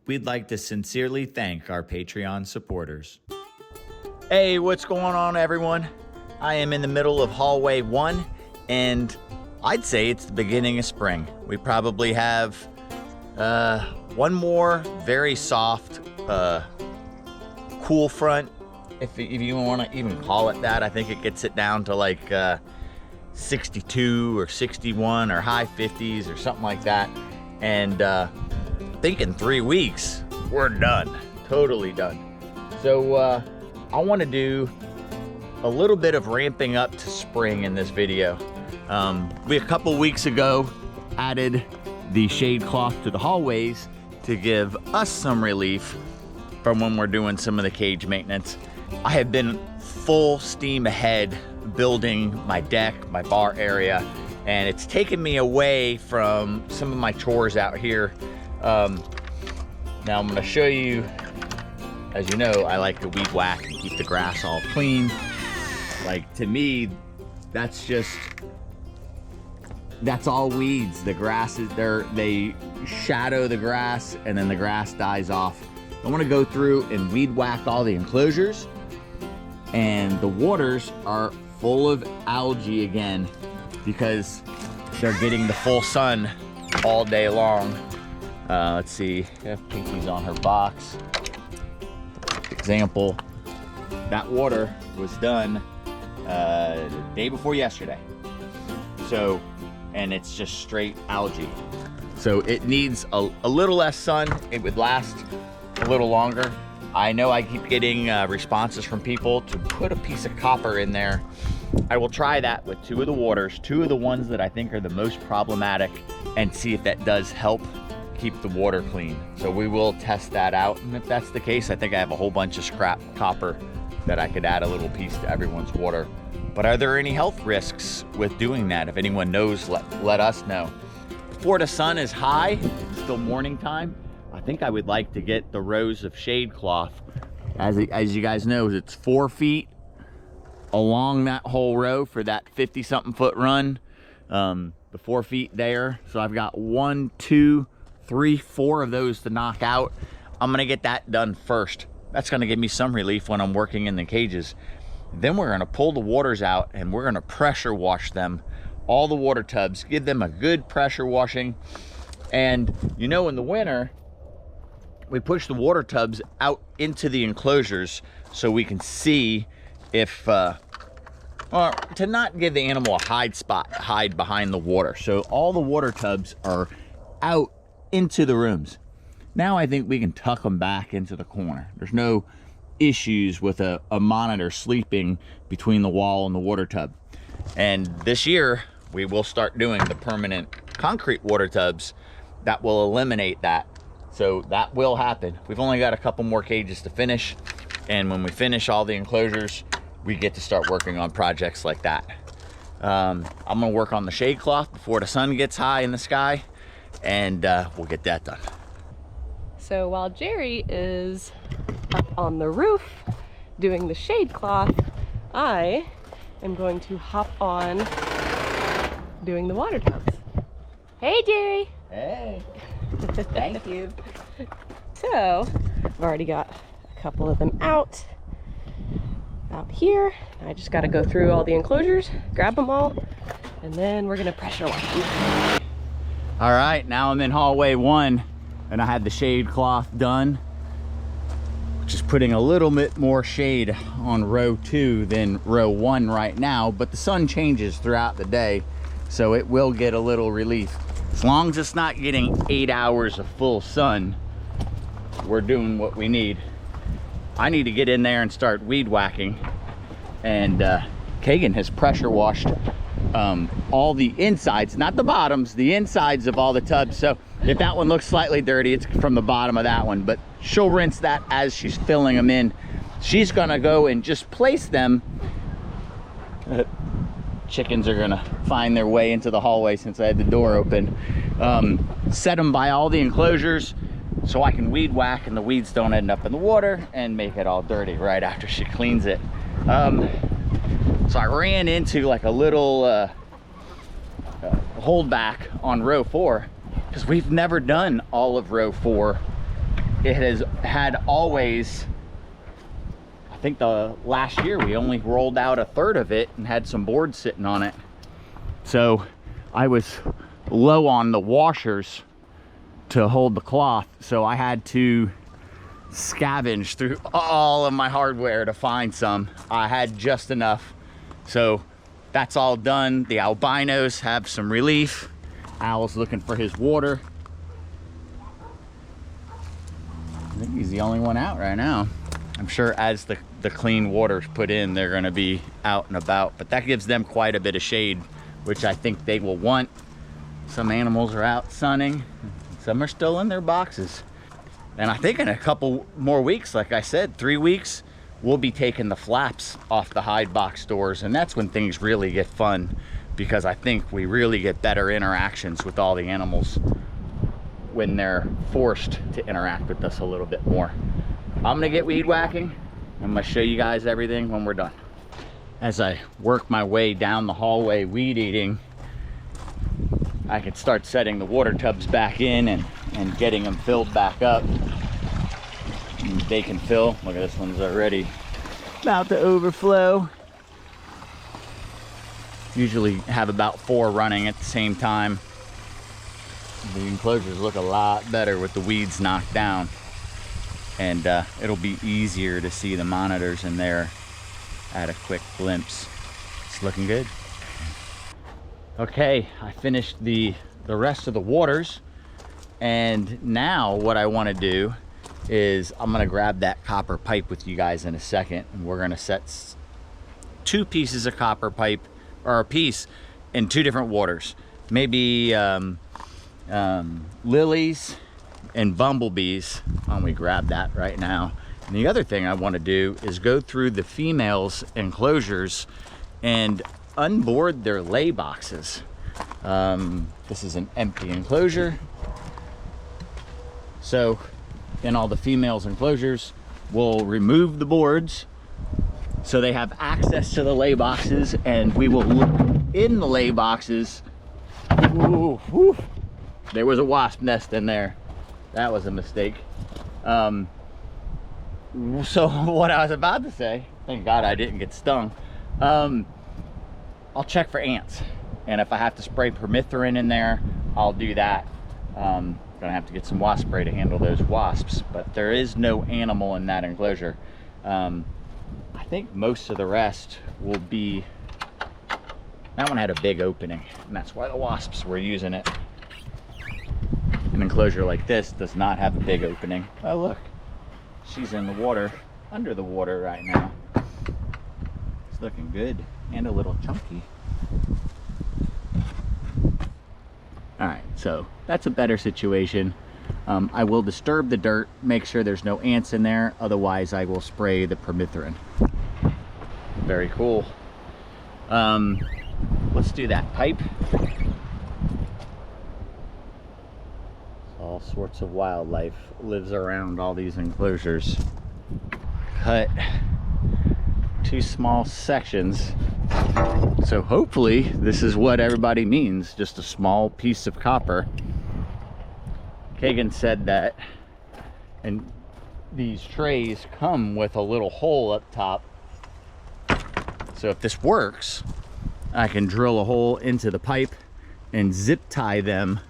we'd like to sincerely thank our Patreon supporters. Hey, what's going on, everyone? I am in the middle of hallway 1, and I'd say it's the beginning of spring. We probably have one more very soft, cool front, if you want to even call it that. I think it gets it down to like 62 or 61 or high 50s or something like that. And I think in 3 weeks, we're done, totally done. So I want to do a little bit of ramping up to spring in this video. We a couple weeks ago added the shade cloth to the hallways to give us some relief from when we're doing some of the cage maintenance. I have been full steam ahead building my deck, my bar area, and it's taken me away from some of my chores out here. Now I'm gonna show you, as you know, I like to weed whack and keep the grass all clean. Like, to me, that's all weeds. The grass is there, they shadow the grass and then the grass dies off. I want to go through and weed whack all the enclosures, and the waters are full of algae again because they're getting the full sun all day long. Let's see, Pinky's on her box. Example, that water was done the day before yesterday. So, and it's just straight algae. So it needs a little less sun. It would last a little longer. I know I keep getting responses from people to put a piece of copper in there. I will try that with 2 of the waters, 2 of the ones that I think are the most problematic, and see if that does help keep the water clean. So we will test that out, and if that's the case, I think I have a whole bunch of scrap copper that I could add a little piece to everyone's water. But are there any health risks with doing that? If anyone knows, let us know. Before the sun is high, it's still morning time, I think I would like to get the rows of shade cloth. As you guys know, it's 4 feet along that whole row for that 50-something foot run. The 4 feet there. So I've got 1, 2, 3, 4 of those to knock out. I'm gonna get that done first. That's gonna give me some relief when I'm working in the cages. Then we're gonna pull the waters out and we're gonna pressure wash them, all the water tubs, give them a good pressure washing. And you know, in the winter, we push the water tubs out into the enclosures so we can see if, or to not give the animal a hide behind the water. So all the water tubs are out into the rooms. Now I think we can tuck them back into the corner. There's no issues with a monitor sleeping between the wall and the water tub. And this year, we will start doing the permanent concrete water tubs that will eliminate that. So that will happen. We've only got a couple more cages to finish. And when we finish all the enclosures, we get to start working on projects like that. I'm gonna work on the shade cloth before the sun gets high in the sky, and we'll get that done. So while Jerry is up on the roof doing the shade cloth, I am going to hop on doing the water tubs. Hey, Jerry. Hey, thank you. So I've already got a couple of them out here. I just got to go through all the enclosures, grab them all, and then we're gonna pressure wash them. All right, now I'm in hallway 1, and I had the shade cloth done, which is putting a little bit more shade on row 2 than row 1 right now, but the sun changes throughout the day, so it will get a little relief. As long as it's not getting 8 hours of full sun, we're doing what we need. I need to get in there and start weed whacking, and Kagan has pressure washed all the insides, not the bottoms, the insides of all the tubs. So if that one looks slightly dirty, it's from the bottom of that one, but she'll rinse that as she's filling them in. She's gonna go and just place them. Chickens are gonna find their way into the hallway since I had the door open. Set them by all the enclosures so I can weed whack and the weeds don't end up in the water and make it all dirty right after she cleans it. So I ran into like a little holdback on row 4 because we've never done all of row 4 it has had always, I think the last year we only rolled out a third of it and had some boards sitting on it. So I was low on the washers to hold the cloth, so I had to scavenge through all of my hardware to find some. I had just enough, so that's all done. The albinos have some relief. Al's looking for his water. I think he's the only one out right now. I'm sure as the clean water's put in, they're gonna be out and about, but that gives them quite a bit of shade, which I think they will want. Some animals are out sunning, some are still in their boxes. And I think in a couple more weeks, like I said, 3 weeks, we'll be taking the flaps off the hide box doors, and that's when things really get fun, because I think we really get better interactions with all the animals when they're forced to interact with us a little bit more. I'm gonna get weed whacking. I'm gonna show you guys everything when we're done. As I work my way down the hallway weed eating, I can start setting the water tubs back in and getting them filled back up. And they can fill. Look at this one's already about to overflow. Usually have about 4 running at the same time. The enclosures look a lot better with the weeds knocked down, and it'll be easier to see the monitors in there at a quick glimpse. It's looking good. Okay, I finished the rest of the waters, and now what I want to do is I'm going to grab that copper pipe with you guys in a second, and we're going to set 2 pieces of copper pipe, or a piece, in 2 different waters. Maybe lilies and bumblebees. Why don't we grab that right now? And the other thing I want to do is go through the females' enclosures and unboard their lay boxes. This is an empty enclosure, so in all the females' enclosures we'll remove the boards so they have access to the lay boxes, and we will look in the lay boxes. Ooh, whew. There was a wasp nest in there. That was a mistake. So what I was about to say, thank God I didn't get stung. I'll check for ants, and if I have to spray permethrin in there, I'll do that. Gonna have to get some wasp spray to handle those wasps, but there is no animal in that enclosure. I think most of the rest will be, that one had a big opening, and that's why the wasps were using it. An enclosure like this does not have a big opening. Oh look, she's in the water, under the water right now. It's looking good and a little chunky. All right, so that's a better situation. I will disturb the dirt, make sure there's no ants in there, otherwise I will spray the permethrin. Very cool. Let's do that pipe. All sorts of wildlife lives around all these enclosures. Cut 2 small sections, so hopefully this is what everybody means, just a small piece of copper. Kagan said that, and these trays come with a little hole up top, so if this works, I can drill a hole into the pipe and zip tie them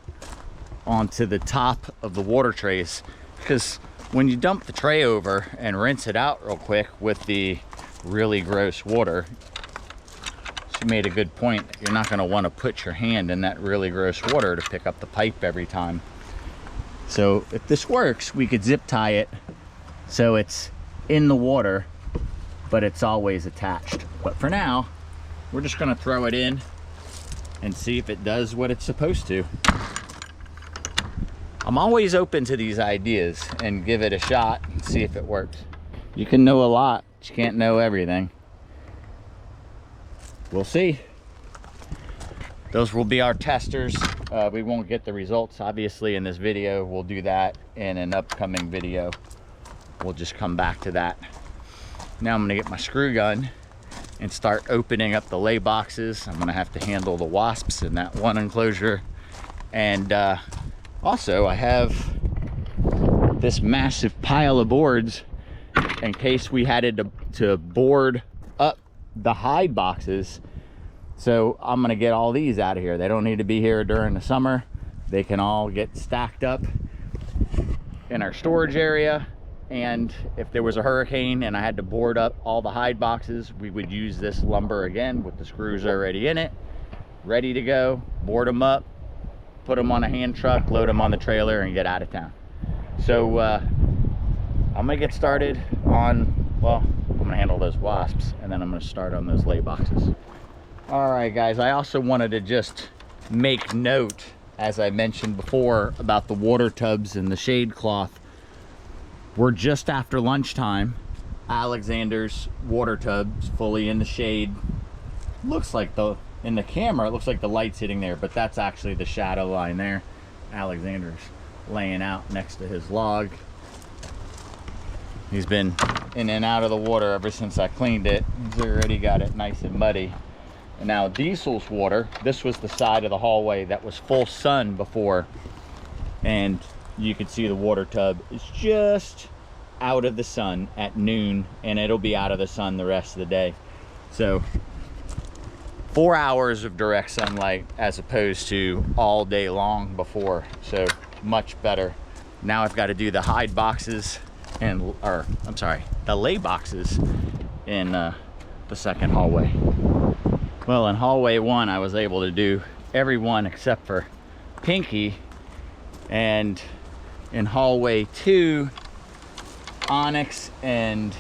onto the top of the water trays, because when you dump the tray over and rinse it out real quick with the really gross water, she made a good point, you're not going to want to put your hand in that really gross water to pick up the pipe every time. So if this works, we could zip tie it so it's in the water but it's always attached. But for now, we're just going to throw it in and see if it does what it's supposed to. I'm always open to these ideas and give it a shot and see if it works. You can know a lot, but you can't know everything. We'll see. Those will be our testers. We won't get the results obviously in this video. We'll do that in an upcoming video. We'll just come back to that. Now I'm gonna get my screw gun and start opening up the lay boxes. I'm gonna have to handle the wasps in that one enclosure. And also I have this massive pile of boards in case we had to board up the hide boxes. So I'm gonna get all these out of here. They don't need to be here during the summer. They can all get stacked up in our storage area. And if there was a hurricane and I had to board up all the hide boxes, we would use this lumber again with the screws already in it, ready to go, board them up, put them on a hand truck, load them on the trailer, and get out of town. So I'm gonna get started on, well, I'm gonna handle those wasps, and then I'm gonna start on those lay boxes. All right, guys, I also wanted to just make note, as I mentioned before, about the water tubs and the shade cloth. We're just after lunchtime. Alexander's water tub's fully in the shade. Looks like in the camera, it looks like the light's hitting there, but that's actually the shadow line there. Alexander's laying out next to his log. He's been in and out of the water ever since I cleaned it. He's already got it nice and muddy. And now Diesel's water, this was the side of the hallway that was full sun before. And you can see the water tub is just out of the sun at noon, and it'll be out of the sun the rest of the day. So 4 hours of direct sunlight as opposed to all day long before. So much better. Now I've got to do the hide boxes the lay boxes in the second hallway. Well, in hallway 1, I was able to do every one except for Pinky. And in hallway 2, Onyx and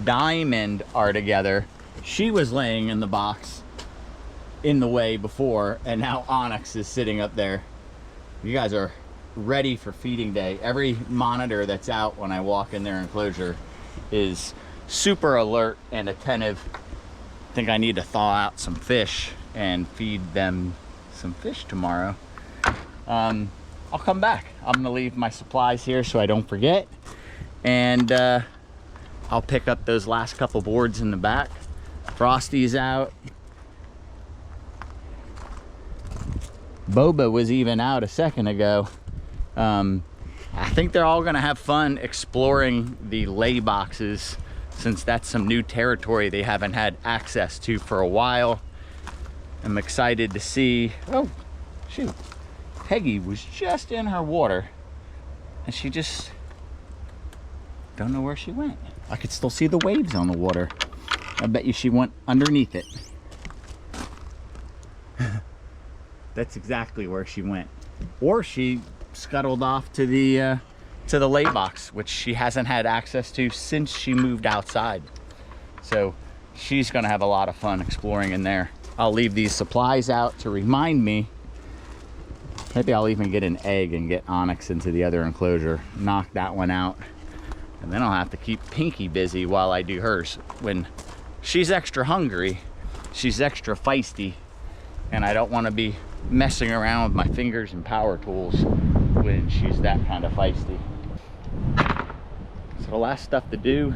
Diamond are together. She was laying in the box in the way before, and now Onyx is sitting up there. You guys are ready for feeding day. Every monitor that's out when I walk in their enclosure is super alert and attentive. I think I need to thaw out some fish and feed them some fish tomorrow. I'll come back. I'm gonna leave my supplies here so I don't forget, and I'll pick up those last couple boards in the back. Frosty's out. Boba was even out a second ago. I think they're all gonna have fun exploring the lay boxes, since that's some new territory they haven't had access to for a while. I'm excited to see. Oh, shoot. Peggy was just in her water, and she just don't know where she went. I could still see the waves on the water. I bet you she went underneath it. That's exactly where she went. Or she scuttled off to the lay box, which she hasn't had access to since she moved outside. So she's gonna have a lot of fun exploring in there. I'll leave these supplies out to remind me. Maybe I'll even get an egg and get Onyx into the other enclosure, knock that one out, and then I'll have to keep Pinky busy while I do hers. When she's extra hungry, she's extra feisty, and I don't want to be messing around with my fingers and power tools when she's that kind of feisty. So the last stuff to do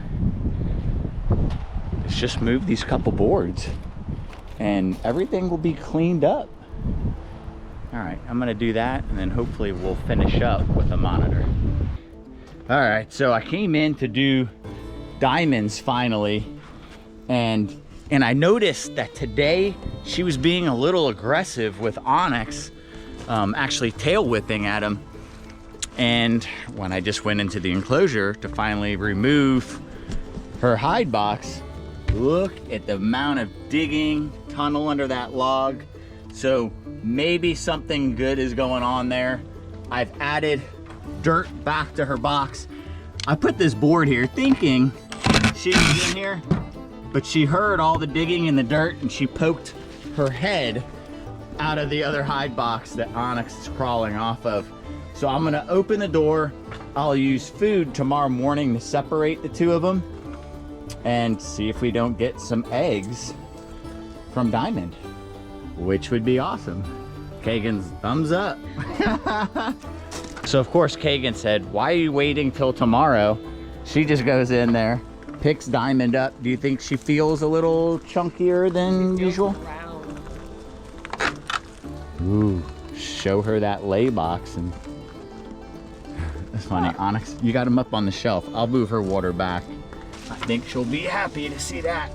is just move these couple boards, and everything will be cleaned up. All right, I'm gonna do that, and then hopefully we'll finish up with a monitor. All right, so I came in to do Diamonds finally, and I noticed that today she was being a little aggressive with Onyx, actually tail whipping at him. And when I just went into the enclosure to finally remove her hide box, look at the amount of digging, tunnel under that log. So maybe something good is going on there. I've added dirt back to her box. I put this board here thinking she was in here, but she heard all the digging in the dirt and she poked her head out of the other hide box that Onyx is crawling off of. So I'm gonna open the door. I'll use food tomorrow morning to separate the two of them and see if we don't get some eggs from Diamond, which would be awesome. Kagan's thumbs up. So of course Kagan said, why are you waiting till tomorrow? She just goes in there, picks Diamond up. Do you think she feels a little chunkier than usual? Round. Ooh, show her that lay box and It's funny, Onyx, you got him up on the shelf. I'll move her water back. I think she'll be happy to see that.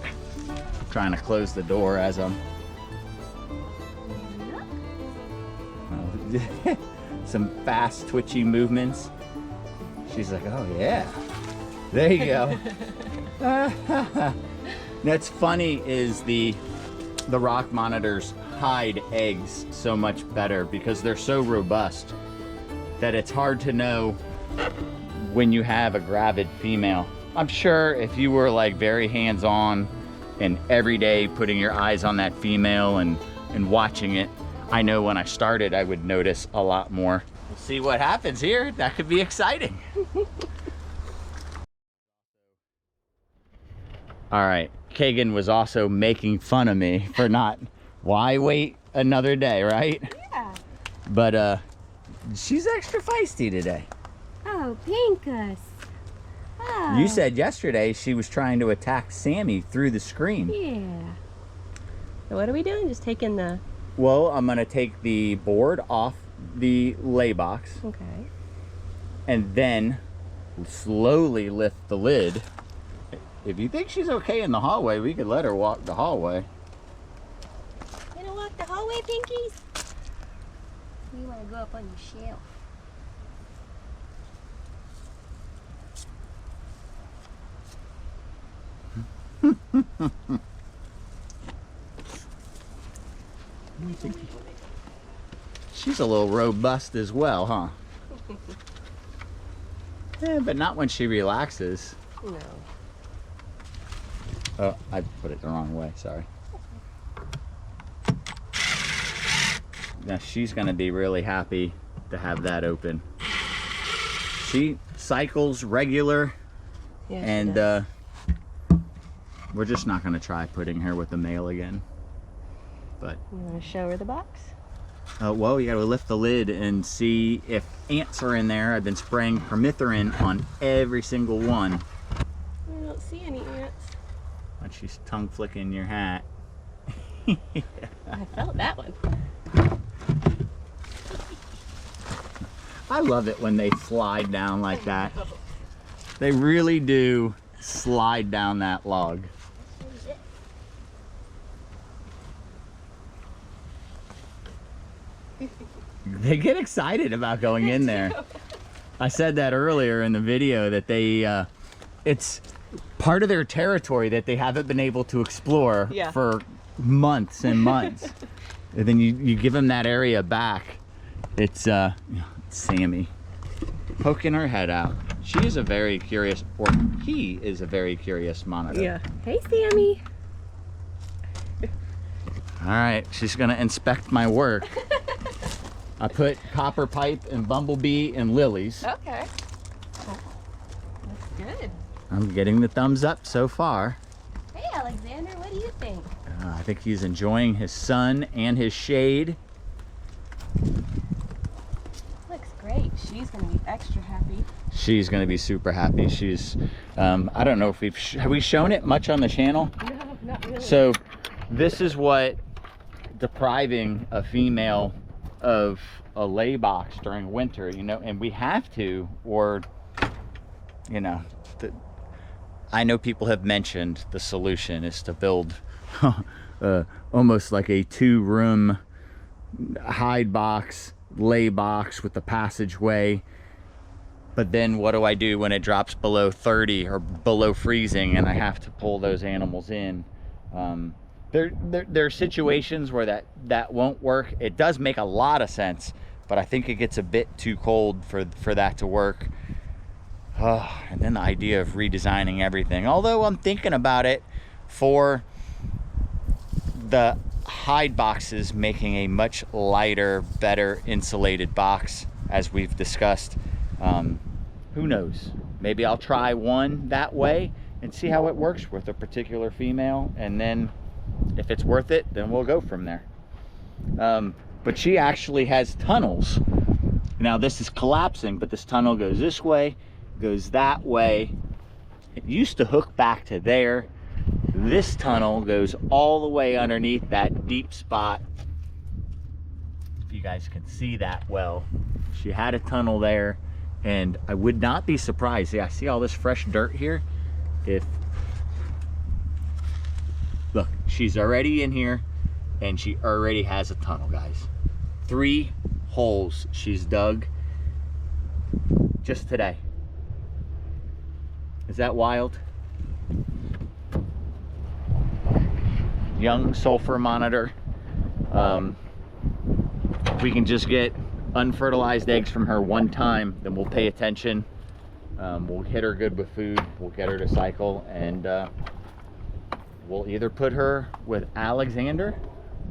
I'm trying to close the door as I'm... some fast twitchy movements. She's like, oh yeah, there you go. That's funny is the rock monitors hide eggs so much better because they're so robust that it's hard to know when you have a gravid female. I'm sure if you were like very hands-on and every day putting your eyes on that female and watching it, I know when I started I would notice a lot more. We'll see what happens here. That could be exciting. All right, Kagan was also making fun of me for not, why wait another day, right? Yeah. But she's extra feisty today. Oh, Pinkus. Oh. You said yesterday she was trying to attack Sammy through the screen. Yeah. So what are we doing? Just taking the... Well, I'm gonna take the board off the lay box. Okay. And then slowly lift the lid. If you think she's okay in the hallway, we could let her walk the hallway. You wanna walk the hallway, Pinkies? You wanna go up on your shelf? She's a little robust as well, huh? Yeah, but not when she relaxes. No. Oh, I put it the wrong way, sorry. Now she's gonna be really happy to have that open. She cycles regular, Yeah, she and does. we're just not gonna try putting her with the male again. But You want to show her the box? well, you gotta lift the lid and see if ants are in there. I've been spraying permethrin on every single one. I don't see any ants. When she's tongue flicking your hat. I felt that one. I love it when they slide down like that. They really do slide down that log. They get excited about going in there. I said that earlier in the video that they, it's part of their territory that they haven't been able to explore for months and months. And then you give them that area back. It's Sammy poking her head out. She is a very curious, or he is a very curious monitor. Yeah. Hey, Sammy. All right, she's gonna inspect my work. I put copper pipe and bumblebee and lilies. Okay. That's good. I'm getting the thumbs up so far. Hey, Alexander, what do you think? I think he's enjoying his sun and his shade. Looks great. She's going to be extra happy. She's gonna be super happy. She's, I don't know if have we shown it much on the channel? No, not really. So this is what depriving a female of a lay box during winter, you know, and we have to, or, you know, I know people have mentioned the solution is to build almost like a 2-room hide box, lay box with a passageway. But then what do I do when it drops below 30 or below freezing and I have to pull those animals in? There are situations where that won't work. It does make a lot of sense, but I think it gets a bit too cold for that to work. And then the idea of redesigning everything. Although I'm thinking about it for the hide boxes, making a much lighter, better insulated box, as we've discussed. Who knows? Maybe I'll try one that way and see how it works with a particular female, and then if it's worth it, then we'll go from there. But she actually has tunnels. Now this is collapsing, but this tunnel goes this way, goes that way. It used to hook back to there. This tunnel goes all the way underneath that deep spot. If you guys can see that well. She had a tunnel there, And I would not be surprised. Yeah, I see all this fresh dirt here. If, look, she's already in here and she already has a tunnel, guys. 3 holes she's dug just today. Is that wild? Young sulfur monitor. If we can just get unfertilized eggs from her one time, then we'll pay attention. We'll hit her good with food. We'll get her to cycle, and we'll either put her with Alexander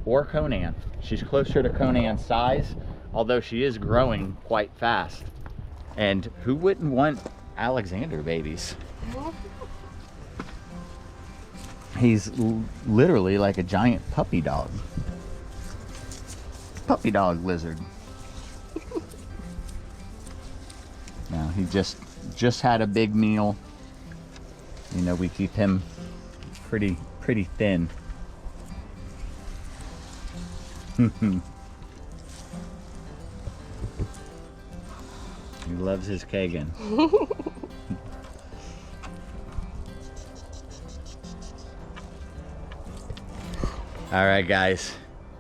or Conan. She's closer to Conan's size, although she is growing quite fast. And who wouldn't want Alexander babies? He's literally like a giant puppy dog. Puppy dog lizard. Now he just had a big meal. You know, we keep him pretty thin. He loves his Kagan. All right, guys.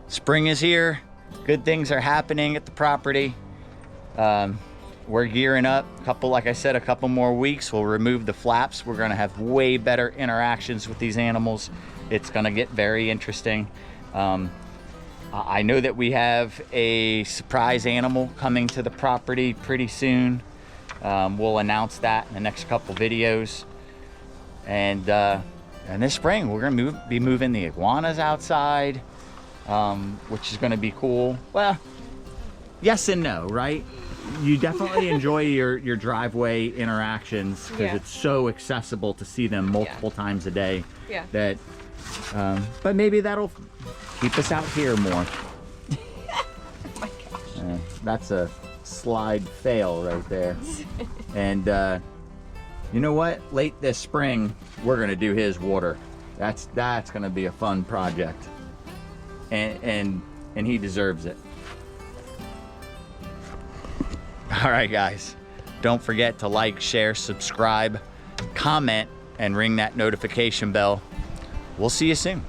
Spring is here. Good things are happening at the property. We're gearing up. Like I said, a couple more weeks. We'll remove the flaps. We're gonna have way better interactions with these animals. It's gonna get very interesting. I know that we have a surprise animal coming to the property pretty soon. We'll announce that in the next couple videos. And this spring, we're gonna be moving the iguanas outside, which is gonna be cool. Well, yes and no, right? You definitely enjoy your driveway interactions because it's so accessible to see them multiple times a day. Yeah. That, but maybe that'll keep us out here more. Oh my gosh. That's a slide fail right there. And you know what? Late this spring, we're gonna do his water. That's gonna be a fun project, and he deserves it. All right, guys. Don't forget to like, share, subscribe, comment, and ring that notification bell. We'll see you soon.